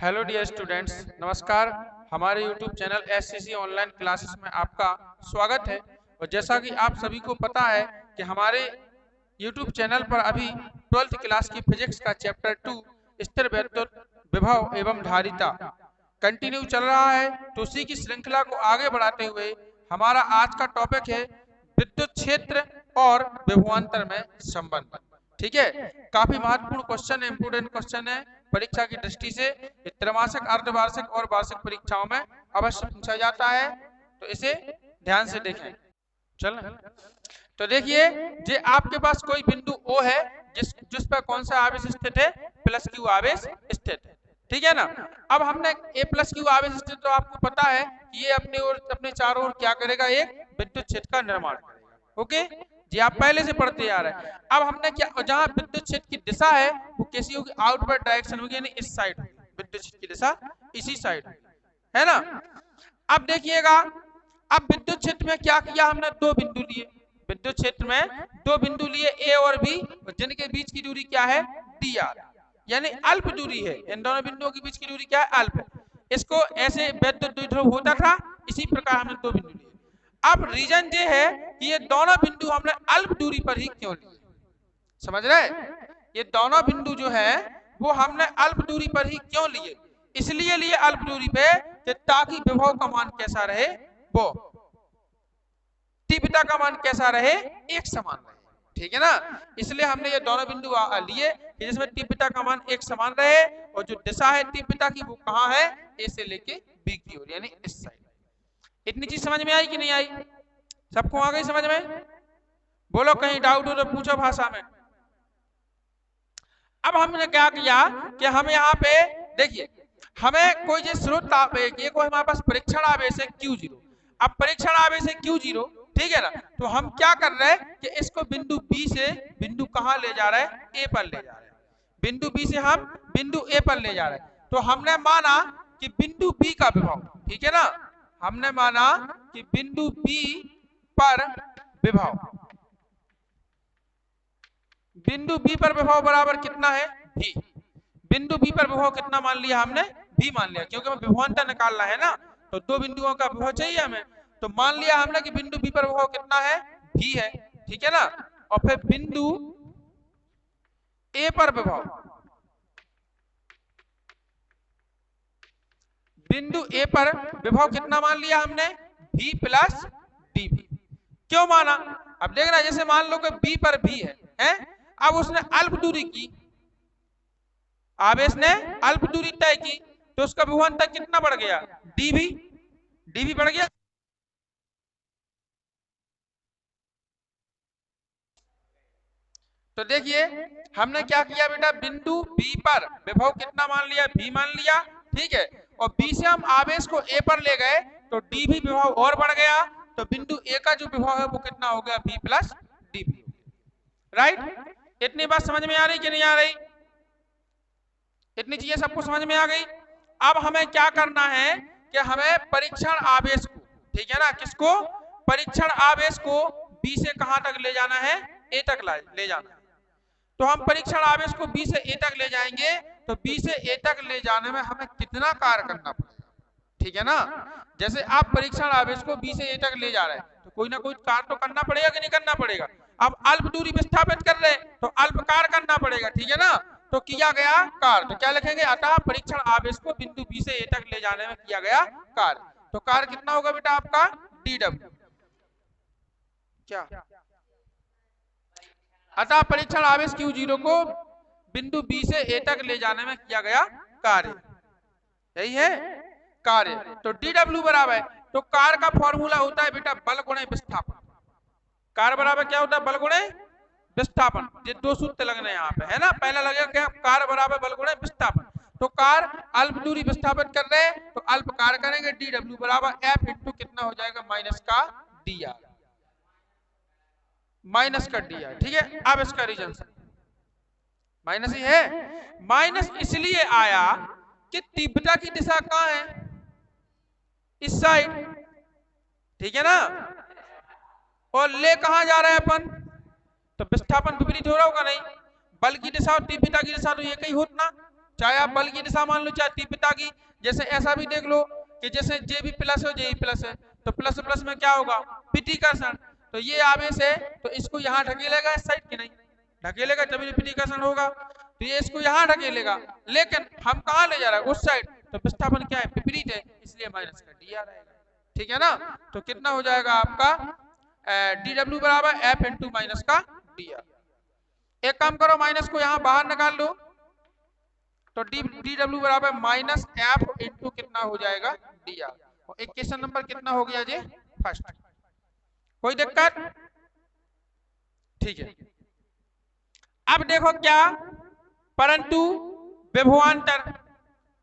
Hello dear students, नमस्कार। हमारे YouTube channel SCC online classes में आपका स्वागत है। और जैसा कि आप सभी को पता है कि हमारे यूट्यूब चैनल पर अभी 12th क्लास की फिजिक्स का चैप्टर 2 स्थिर वैद्युत विभव एवं धारिता कंटिन्यू चल रहा है। तो उसी की श्रृंखला को आगे बढ़ाते हुए हमारा आज का टॉपिक है विद्युत क्षेत्र और विभवांतर में संबंध। ठीक है, काफी महत्वपूर्ण क्वेश्चन है, इंपोर्टेंट क्वेश्चन है। परीक्षा की दृष्टि से त्रैमासिक, अर्धवार्षिक और वार्षिक परीक्षाओं में अवश्य पूछा जाता है, तो इसे ध्यान से देखें। चल, तो देखिए, जे आपके पास कोई बिंदु O है जिस पर कौन सा आवेश स्थित है, प्लस Q आवेश स्थित है। ठीक है ना। अब हमने A प्लस Q आवेश स्थित, तो आपको पता है कि ये अपने चारों ओर क्या करेगा, एक विद्युत क्षेत्र का निर्माण करेगा। ओके जी, आप पहले से पढ़ते आ रहे हैं। अब हमने क्या, जहां विद्युत क्षेत्र की दिशा है वो कैसी होगी, आउटवर्ड डायरेक्शन होगी, यानी इस साइड विद्युत क्षेत्र की दिशा इसी साइड है ना। अब देखिएगा, अब विद्युत क्षेत्र में क्या किया हमने, दो बिंदु लिए। विद्युत क्षेत्र में दो बिंदु लिए A और B, जिनके बीच की दूरी क्या है, dr, यानी अल्प दूरी है। इन दोनों बिंदुओं के बीच की दूरी क्या है, अल्प। इसको ऐसे वैद्युत द्विध्रुव होता था, इसी प्रकार हमने दो बिंदु लिए। अब रीजन ये है कि ये दोनों बिंदु हमने अल्प दूरी पर ही क्यों लिए, समझ रहे। ये दोनों बिंदु जो है वो हमने अल्प दूरी पर ही क्यों लिए, इसलिए लिए अल्प दूरी पे कि ताकि विभव का मान कैसा रहे, वो तीव्रता का मान कैसा रहे, एक समान रहे। ठीक है ना, इसलिए हमने ये दोनों बिंदु लिए कि जिसमें तीव्रता का मान एक समान रहे, और जो दिशा है तीव्रता की वो कहाँ है, ए से लेके बी की ओर, यानी इस साइड। इतनी चीज समझ में आई कि नहीं आई, सबको आ गई समझ में? बोलो, कहीं डाउट हो तो पूछो भाषा में। अब हमने क्या किया कि हम यहाँ पे देखिए, हमें कोई जो स्रोत ये कोई हमारे पास परीक्षण आवेश है Q0। अब परीक्षण आवेश है Q0, ठीक है ना। तो हम क्या कर रहे हैं कि इसको बिंदु B से बिंदु कहाँ ले जा रहे हैं, A पर ले जा रहे हैं। बिंदु B से हम बिंदु A पर ले जा रहे हैं। तो हमने माना कि बिंदु B का विभव, ठीक है ना, हमने माना कि बिंदु B पर विभव, बिंदु B पर विभव बराबर कितना है, V। बिंदु B पर विभव कितना मान लिया हमने, V मान लिया, क्योंकि हमें विभवांतर निकालना है ना, तो दो बिंदुओं का विभव चाहिए हमें। तो मान लिया हमने कि बिंदु B पर विभव कितना है, V है। ठीक है ना। और फिर बिंदु A पर विभव, बिंदु A पर विभव कितना मान लिया हमने, V प्लस dV। क्यों माना, अब देखना, जैसे मान लो कि B पर V है? अब उसने अल्प दूरी की, आवेश ने अल्प दूरी तय की, तो उसका विभवांतर कितना बढ़ गया, dV बढ़ गया। तो देखिए, हमने क्या किया बेटा, बिंदु B पर विभव कितना मान लिया, V मान लिया, ठीक है। और B से हम आवेश को A पर ले गए, तो dV विभव और बढ़ गया, तो बिंदु A का जो विभव है वो कितना हो गया, V प्लस dV। राइट, इतनी बात समझ में आ रही कि नहीं आ रही, इतनी चीजें सबको समझ में आ गई। अब हमें क्या करना है कि हमें परीक्षण आवेश को, ठीक है ना, किसको, परीक्षण आवेश को B से कहां तक ले जाना है, A तक ले जाना है। तो हम परीक्षण आवेश को B से A तक ले जाएंगे, तो B से A तक ले जाने में हमें कितना कार्य करना पड़ेगा, ठीक है ना। जैसे आप परीक्षण आवेश को B से A तक ले जा रहे हैं, तो कोई ना कोई कार्य तो करना पड़ेगा कि नहीं करना पड़ेगा। अब अल्प दूरी विस्थापित कर रहे, तो अल्प कार्य करना पड़ेगा, ठीक है ना। तो किया गया कार्य, तो क्या लिखेंगे, अतः परीक्षण आवेश को बिंदु B से A तक ले जाने में किया गया कार्य। तो कार्य कितना होगा बेटा आपका, dW। क्या, अतः परीक्षण आवेश Q0 को बिंदु B से A तक ले जाने में किया गया कार्य, यही है कार्य। तो dW बराबर है, तो कार्य का फॉर्मूला होता है बेटा बल गुणे विस्थापन। कार्य बराबर क्या होता है, बल गुणे विस्थापन। ये दो सूत्र लगने यहाँ पे है ना, पहला लगेगा क्या, कार्य बराबर बल गुणे विस्थापन। तो कार्य अल्प दूरी विस्थापित कर रहे हैं, तो अल्प कार्य करेंगे, dW बराबर F इंटू कितना हो जाएगा, माइनस का dr, माइनस कर dr। ठीक है, अब इसका रीजन माइनस ही है। माइनस इसलिए आया कि तीव्रता की दिशा कहाँ है, इस साइड, ठीक है ना। और ले कहां जा रहे हैं अपन, तो विस्थापन विपरीत हो रहा होगा नहीं, बल की दिशा और तीव्रता की दिशा तो एक ही होता। चाहे आप बल की दिशा मान लो चाहे तीव्रता की। जैसे ऐसा भी देख लो कि जैसे जे भी प्लस है जे प्लस है, तो प्लस प्लस में क्या होगा, प्रतिकर्षण। तो ये आवेश है तो इसको यहाँ ढकेलेगा इस साइड की नहीं ढकेलेगा, तभी प्रतिकर्षण होगा। तो ये इसको यहाँ ढकेलेगा, लेकिन हम कहाँ ले जा रहे हैं, उस साइड। तो विस्थापन क्या है, विपरीत है, इसलिए माइनस का डी आ रहेगा। ठीक है ना। तो कितना हो जाएगा आपका डी डब्ल्यू बराबर एफ इंटू माइनस का डी आर। एक काम करो, माइनस को यहाँ बाहर निकाल लो, तो डी डब्ल्यू बराबर माइनस एफ इंटू कितना हो जाएगा डी आर। और इक्वेशन नंबर कितना हो गया जी, फर्स्ट। कोई दिक्कत? ठीक है। अब देखो क्या, परंतु विभवांतर,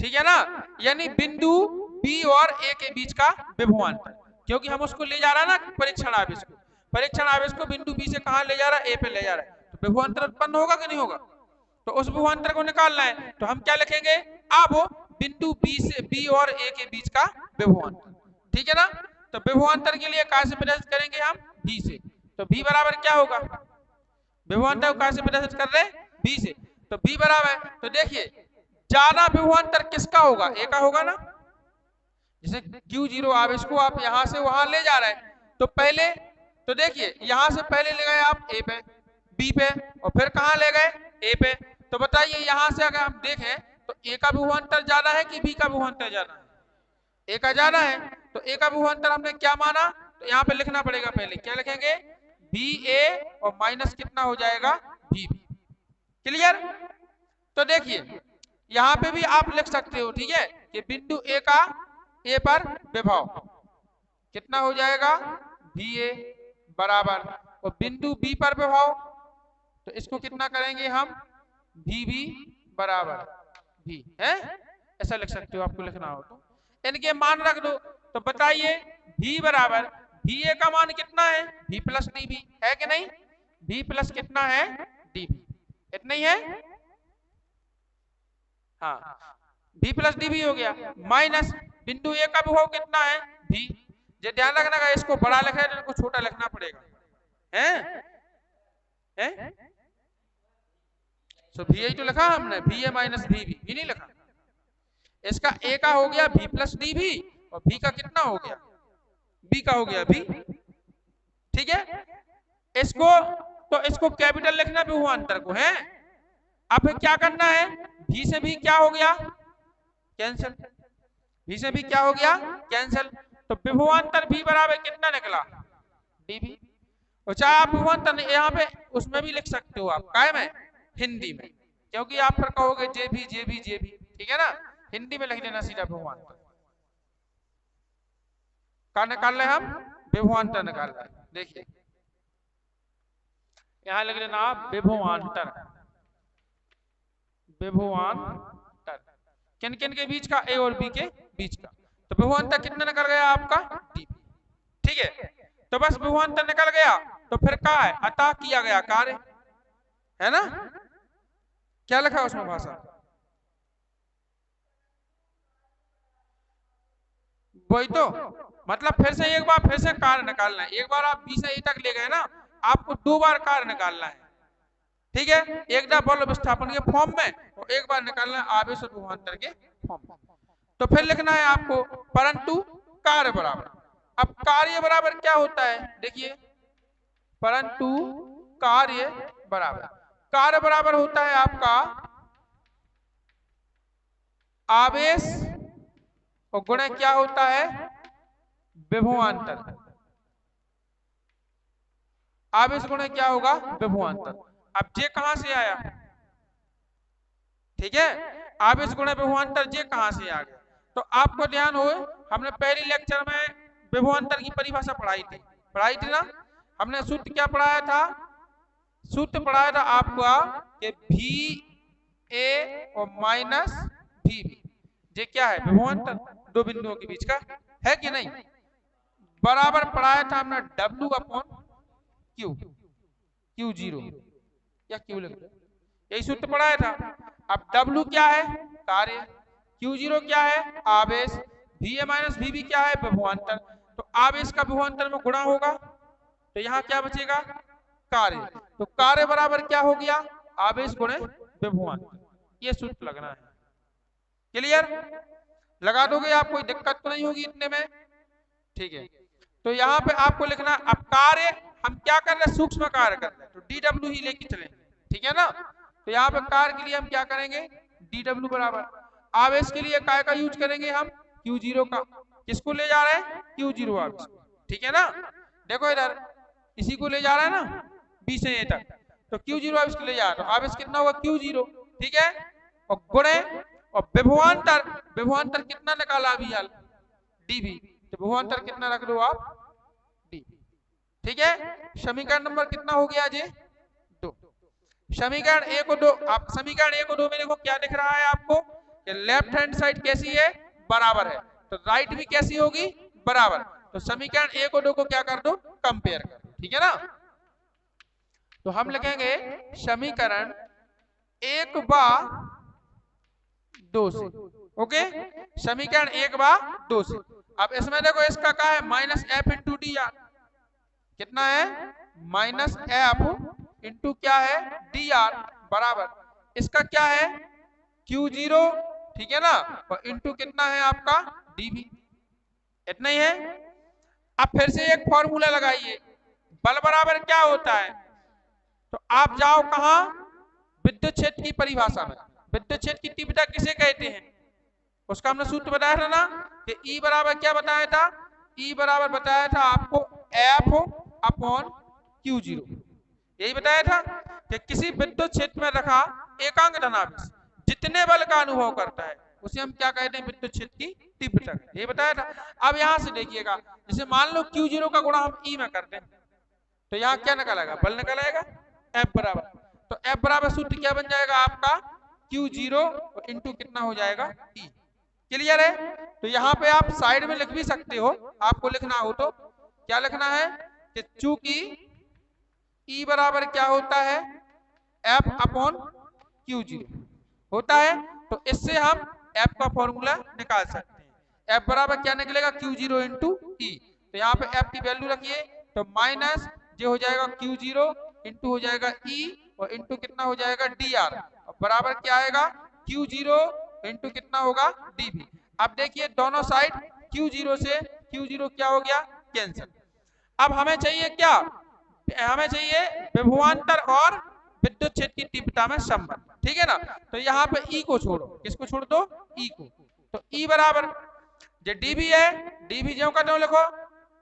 ठीक है ना, यानी बिंदु बी और ए के बीच का विभवांतर, क्योंकि हम उसको ले जा रहा है ना परीक्षण आवेश को, परीक्षण आवेश को बिंदु बी से कहां ले जा रहा है, ए पे ले जा रहा है, तो विभवांतर उत्पन्न होगा कि नहीं होगा। तो उस विभवांतर को निकालना है, तो हम क्या लिखेंगे, अब बिंदु बी से बी और ए के बीच का विभवांतर। ठीक है ना। तो विभवांतर के लिए कहां से प्रदर्शित करेंगे हम, बी से। तो बी बराबर क्या होगा, विभवांतर को कहां से प्रदर्शित कर रहे हैं, बी से। तो बी बराबर, तो देखिए ज्यादा विभवांतर किसका होगा, ए का होगा ना। जैसे Q0 आवेश को आप यहां से वहां ले जा रहे हैं, तो पहले तो देखिए यहां से पहले ले गए आप ए पे, बी पे, और फिर कहां ले गए, ए पे। तो बताइए यहां से अगर हम देखें तो ए का विभवांतर ज्यादा है कि बी का विभवांतर ज्यादा है, ए का ज्यादा है। तो ए का विभवांतर हमने क्या माना, तो यहाँ पे लिखना पड़ेगा, पहले क्या लिखेंगे, बी ए और माइनस कितना हो जाएगा, बी बी। क्लियर। तो देखिए यहाँ पे भी आप लिख सकते हो, ठीक है, कि बिंदु ए का ए पर विभव कितना हो जाएगा, बी ए बराबर, और बिंदु बी पर विभव, तो इसको कितना करेंगे हम, बी बी बराबर बी है, ऐसा लिख सकते हो आपको लिखना हो तो। इनके मान रख दो, तो बताइए v बराबर, भी ए का मान कितना है, v प्लस डी बी है कि नहीं, v प्लस कितना है, डी बी, इतना ही है। हाँ, v प्लस डी बी हो गया, माइनस बिंदु ए का विभव कितना है, v। ये ध्यान रखना का इसको बड़ा लिखा है, इनको छोटा लिखना पड़ेगा, हैं तो भी तो लिखा हमने, भी ए माइनस भी बी, भी नहीं लिखा। इसका ए का हो गया v प्लस डी बी, और b का कितना हो गया, b का हो गया b। ठीक है, इसको तो इसको कैपिटल लिखना विभवांतर को है। अब क्या करना है, v से भी क्या हो गया, कैंसिल, v से भी क्या हो गया, कैंसिल। तो विभवांतर v बराबर कितना निकला, dv। और चाहे आप विभवांतर यहाँ पे उसमें भी लिख सकते हो आप, काय में, हिंदी में, क्योंकि आप फिर कहोगे जे भी जे भी जे भी, ठीक है ना, हिंदी में लिख देना सीधा विभवांतर। क्या निकाल रहे हम, विभवांतर निकाल रहे हैं। देखिए यहां लिख देना आप विभवांतर, विभवांतर किन किन के बीच का, ए और बी के बीच का। तो विभवांतर कितना निकल गया आपका, डी। ठीक है, तो बस विभवांतर निकल गया, तो फिर क्या है, अतः किया गया कार्य, है ना। क्या लिखा उसमें भाषा, वही तो, मतलब फिर से एक बार फिर से कार्य निकालना है। एक बार आप बी से ए तक ले गए ना, आपको दो बार कार्य निकालना है। ठीक है, एक बार बल विस्थापन के फॉर्म में, और एक बार निकालना है आवेश और विभवांतर के फॉर्म में। तो फिर लिखना है आपको परंतु कार्य बराबर। अब कार्य बराबर क्या होता है, देखिए परंतु कार्य बराबर, कार्य बराबर होता है आपका आवेश और गुणा क्या होता है, विभवांतर। आवेश गुणा क्या होगा, विभवांतर। अब जे कहां से आया, ठीक है, आवेश गुणा विभवांतर जे कहां से आ गया। तो आपको ध्यान हो, हमने पहले लेक्चर में विभवांतर की परिभाषा पढ़ाई थी ना। हमने सूत्र क्या पढ़ाया था, सूत्र पढ़ाया था आपका कि भी ए और माइनस भी बी, ये क्या है, विभवांतर, दो बिंदुओं के बीच का, है कि नहीं। बराबर पढ़ाया था हमने W अपॉन Q, Q0 या Q लिख दो, यही सूत्र पढ़ाया था। अब W क्या है, कार्य, Q0 क्या है, आवेश, VA माइनस VB क्या है, विभवांतर। तो आवेश का विभवांतर में गुणा होगा, तो यहाँ क्या बचेगा, कार्य। तो कार्य बराबर क्या हो गया, आवेश गुणे विभवांतर, ये सूत्र लगना है। क्लियर? लगा दोगे आप, कोई दिक्कत तो नहीं होगी इतने में? ठीक है, तो यहाँ पे आपको लिखना, अब कार्य हम क्या कर रहे हैं, सूक्ष्म कार्य कर रहे हैं, तो DW ही लेके चलेंगे, ठीक है ना? तो यहाँ पे कार्य के लिए हम क्या करेंगे, DW बराबर, आवेश के लिए काय का यूज करेंगे हम, Q0 का। किसको ले जा रहे हैं, Q0 आवेश, ठीक है ना? देखो इधर इसी को ले जा रहा है ना, B से A तक, तो Q0 आवेश को ले जा रहा है, तो आवेश कितना होगा, Q0, ठीक है? और गुणे और विभवांतर, विभवांतर कितना निकाला अभी हाल, DV, तो विभवांतर कितना रख दो आप, D, ठीक है? समीकरण नंबर कितना हो गया जी, 2। समीकरण 1 और 2, आप समीकरण 1 और 2 में देखो क्या दिख रहा है आपको, कि लेफ्ट हैंड साइड कैसी है, बराबर है, तो राइट भी कैसी होगी, बराबर। तो समीकरण 1 और 2 को क्या कर दो, कंपेयर कर दो, ठीक है ना? तो हम लिखेंगे समीकरण 1 बा 2 से, ओके, समीकरण 1 बा 2 से। अब इसमें देखो इसका क्या है, minus F into D R, कितना है, माइनस एफ इंटू क्या है, डी आर, बराबर इसका क्या है, Q0, ठीक है ना, और इंटू कितना है आपका, DV, इतना ही है। अब फिर से एक फॉर्मूला लगाइए, बल बराबर क्या होता है, तो आप जाओ कहां, विद्युत क्षेत्र की परिभाषा में, विद्युत क्षेत्र की तीव्रता किसे कहते हैं, उसका हमने सूत्र बताया था ना, कि E बराबर क्या बताया था, E बराबर बताया था आपको F अपॉन Q0, यही बताया था कि किसी विद्युत क्षेत्र में रखा एकांक धनावेश जितने बल का अनुभव करता है उसे हम क्या कहते हैं, विद्युत क्षेत्र की तीव्रता, ये बताया था। अब यहां से देखिएगा, जैसे मान लो Q0 का गुणा हम E में करते हैं, तो यहाँ क्या निकल आएगा, बल निकल आएगा, F बराबर, तो F बराबर सूत्र क्या बन जाएगा आपका, Q0 इंटू कितना हो जाएगा, E, क्लियर है? तो यहाँ पे आप साइड में लिख भी सकते हो, आपको लिखना हो तो क्या लिखना है, कि चूंकि E बराबर क्या होता है, F अपॉन Q0 होता है, तो इससे हम F का फॉर्मूला निकाल सकते हैं। F बराबर क्या निकलेगा, Q0 इंटू E, तो यहाँ पे F की वैल्यू रखिए, तो माइनस जो हो जाएगा Q0 इंटू हो जाएगा E, और इंटू कितना हो जाएगा DR, और बराबर क्या आएगा, Q0 इंटू कितना होगा, DV। अब देखिए दोनों साइड Q0 से Q0 क्या हो गया, कैंसिल। अब हमें चाहिए क्या, हमें चाहिए विभवांतर और विद्युत क्षेत्र की तीव्रता में संबंध, ठीक है ना? तो यहाँ पे E को छोड़ो, किसको छोड़ दो, E को, तो E बराबर जो DV है, DV जो का त्यों लिखो,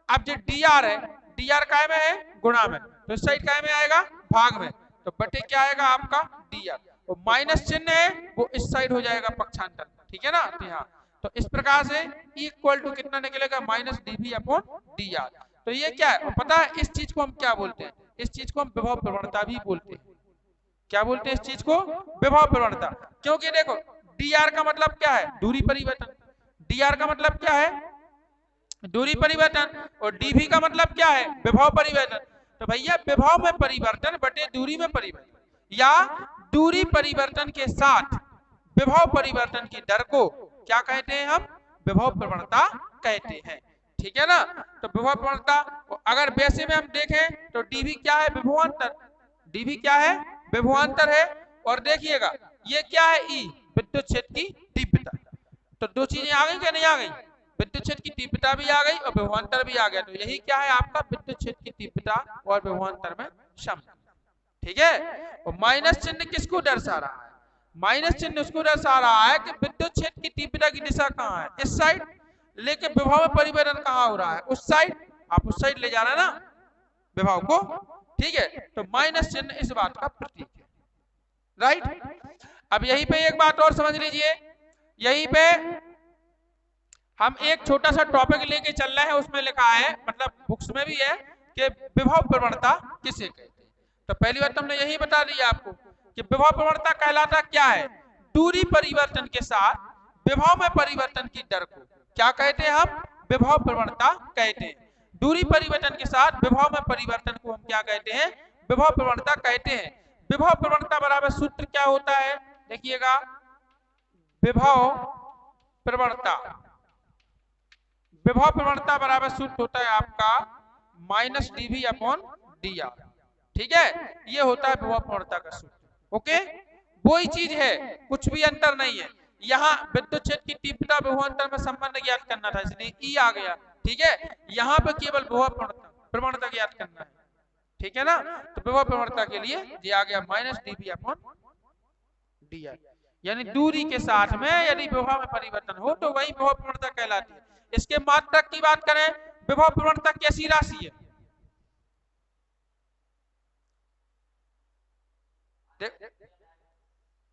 अब जो DR है, DR काय में है, गुणा में, तो इस साइड काय में आएगा, भाग में, तो बटे क्या आएगा आपका, DR, और माइनस चिन्ह है वो इस साइड हो जाएगा पक्षांतर, ठीक है ना? तो यहाँ तो इस प्रकार से E इक्वल टू कितना निकलेगा, माइनस DV अपॉन DR। तो ये क्या है, और पता है इस चीज को हम क्या बोलते हैं, इस चीज को हम विभव प्रवणता भी बोलते हैं। क्या बोलते हैं इस चीज को, विभव प्रवणता, क्योंकि देखो DR का मतलब क्या है, दूरी परिवर्तन, DR का मतलब क्या है, दूरी परिवर्तन, और DV का मतलब क्या है, विभव परिवर्तन। तो भैया विभव में परिवर्तन बटे दूरी में परिवर्तन, या दूरी परिवर्तन के साथ विभव परिवर्तन की दर को क्या कहते हैं, हम विभव प्रवणता कहते हैं, ठीक है ना? तो विभव प्रवणता, अगर वैसे में हम देखें तो DV क्या है, विभवांतर, DV क्या है, विभवांतर है, और देखिएगा ये क्या है, E विद्युत क्षेत्र की तीव्रता। तो दो चीजें आ गई क्या, नहीं आ गई, विद्युत क्षेत्र की तीव्रता भी आ गई और विभवांतर भी आ गया, तो यही क्या है आपका विद्युत क्षेत्र की तीव्रता और विभवांतर में संबंध, ठीक है? और माइनस चिन्ह किसको दर्शा रहा है, माइनस चिन्ह उसको दर्शा रहा है कि विद्युत क्षेत्र की तीव्रता की दिशा कहाँ है, इस साइड, लेकिन विभव में परिवर्तन कहाँ हो रहा है, उस साइड, आप उस साइड ले जा रहे हैं ना विभव को, ठीक है? तो माइनस चिन्ह इस बात का प्रतीक है, राइट? अब यहीं पे एक बात और समझ लीजिए, यहीं पे हम एक छोटा सा टॉपिक लेके चल रहे हैं, उसमें लिखा है, मतलब बुक्स में भी है, कि विभव प्रवणता किसे कहते हैं। तो पहली बात हमने यही बता दी आपको कि विभव प्रवणता कहलाता क्या है, दूरी परिवर्तन के साथ विभव में परिवर्तन की दर को क्या कहते हैं, हम विभव प्रवणता कहते हैं। दूरी परिवर्तन के साथ विभव में परिवर्तन को हम क्या कहते हैं, विभव प्रवणता कहते हैं। विभव प्रवणता बराबर सूत्र क्या होता है, देखिएगा, विभव प्रवणता, विभव प्रवणता बराबर सूत्र होता है आपका माइनस DV अपॉन DR, ठीक है? ये होता है विभव प्रवणता का सूत्र, ओके? वही चीज है, कुछ भी अंतर नहीं है, यहाँ विद्युत क्षेत्र की तीव्रता विभवांतर में संबंध ज्ञात करना था, इसलिए ई आ गया। ठीक है, यहाँ पे केवल विभव प्रवणता ज्ञात करना है। ठीक है ना, तो विभव प्रवणता के लिए ये आ गया माइनस dV अपॉन dr, यानी दूरी के साथ में यदि विभव में परिवर्तन हो तो वही विभव प्रवणता कहलाती है। इसके मात्रक की बात करें, विभव प्रवणता कैसी राशि है?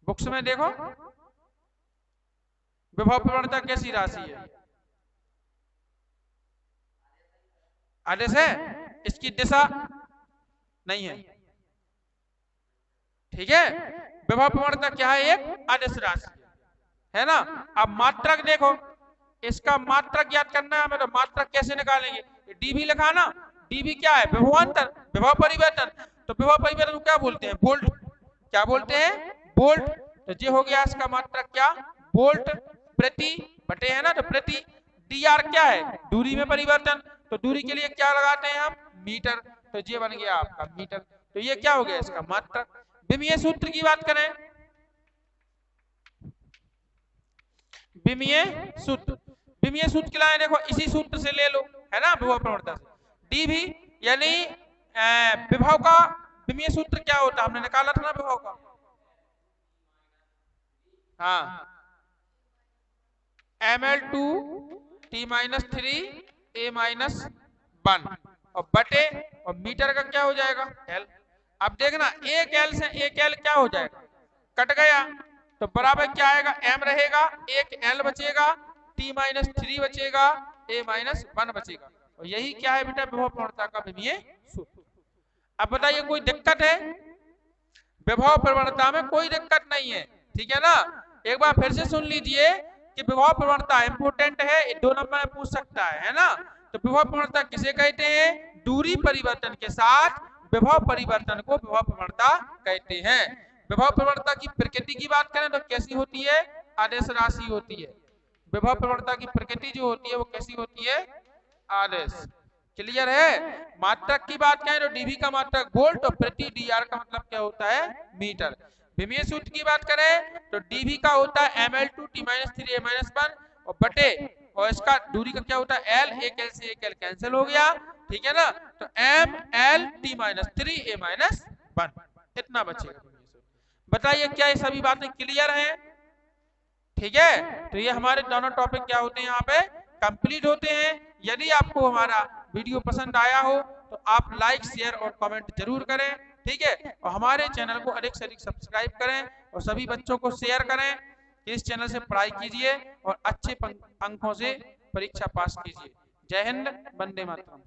बुक्स में देखो विभव प्रवणता कैसी राशि है? आदेश है, इसकी दिशा नहीं है। ठीक है, विभव प्रवणता क्या है? एक आदेश राशि है ना। अब मात्रक देखो, इसका मात्रक ज्ञात करना है हमें, तो मात्रक कैसे निकालेंगे? डीवी लिखा ना, डीवी क्या है? विभवांतर, विभव परिवर्तन। तो विभव परिवर्तन क्या बोलते हैं? वोल्ट। क्या बोलते हैं? वोल्ट। तो ये हो गया इसका मात्रक क्या? वोल्ट प्रति बटे, है ना, तो प्रति। dr क्या है? दूरी में परिवर्तन। तो दूरी के लिए क्या लगाते हैं हम? मीटर। तो ये बन गया आपका मीटर। तो ये क्या हो गया? इसका मात्रक। विमीय सूत्र की बात करें, विमीय सूत्र, विमीय सूत्र के लिए देखो इसी सूत्र से ले लो, है ना, विभव प्रवणता से। dv यानी विभव का विमीय सूत्र क्या होता है? हमने निकाला था ना विभव का। हाँ, ml2 t-3 a-1 और बटे, और मीटर का क्या हो जाएगा? l। अब देखना, एक l से एक l क्या हो जाएगा? कट गया, तो बराबर क्या आएगा? m रहेगा, एक l बचेगा, t-3 बचेगा, a-1 बचेगा। और यही क्या है बेटा? विभव प्रवणता का विमीय सूत्र। अब बताइए कोई दिक्कत है? विभव प्रवणता में कोई दिक्कत नहीं है। ठीक है ना, एक बार फिर से सुन लीजिए कि विभव प्रवणता इंपोर्टेंट है, 2 नंबर में पूछ सकता है ना। तो विभव प्रवणता किसे कहते हैं? दूरी परिवर्तन के साथ विभव परिवर्तन को विभव प्रवणता कहते हैं। विभव प्रवणता की प्रकृति की बात करें तो कैसी होती है? आदेश राशि होती है। विभव प्रवणता की प्रकृति जो होती है वो कैसी होती है? आदेश। क्लियर है? मात्रक की बात करें तो डीवी का मात्रक वोल्ट और प्रति dr का मतलब क्या होता है? मीटर। विमीय सूत्र की बात करें तो डीवी का होता है ml2 t-3 a-1 और बटे, और इसका दूरी का क्या होता है? l। एक l से एक l कैंसिल हो गया। ठीक है ना, तो ml t-3 a-1 इतना बचेगा। बताइए क्या ये सभी बातें क्लियर हैं? ठीक है, तो ये हमारे दोनों टॉपिक क्या होते हैं? यहाँ पे कंप्लीट होते हैं। यदि आपको हमारा वीडियो पसंद आया हो तो आप लाइक, शेयर और कमेंट जरूर करें। ठीक है, और हमारे चैनल को अधिक से अधिक सब्सक्राइब करें और सभी बच्चों को शेयर करें। इस चैनल से पढ़ाई कीजिए और अच्छे अंकों से परीक्षा पास कीजिए। जय हिंद, वंदे मातरम।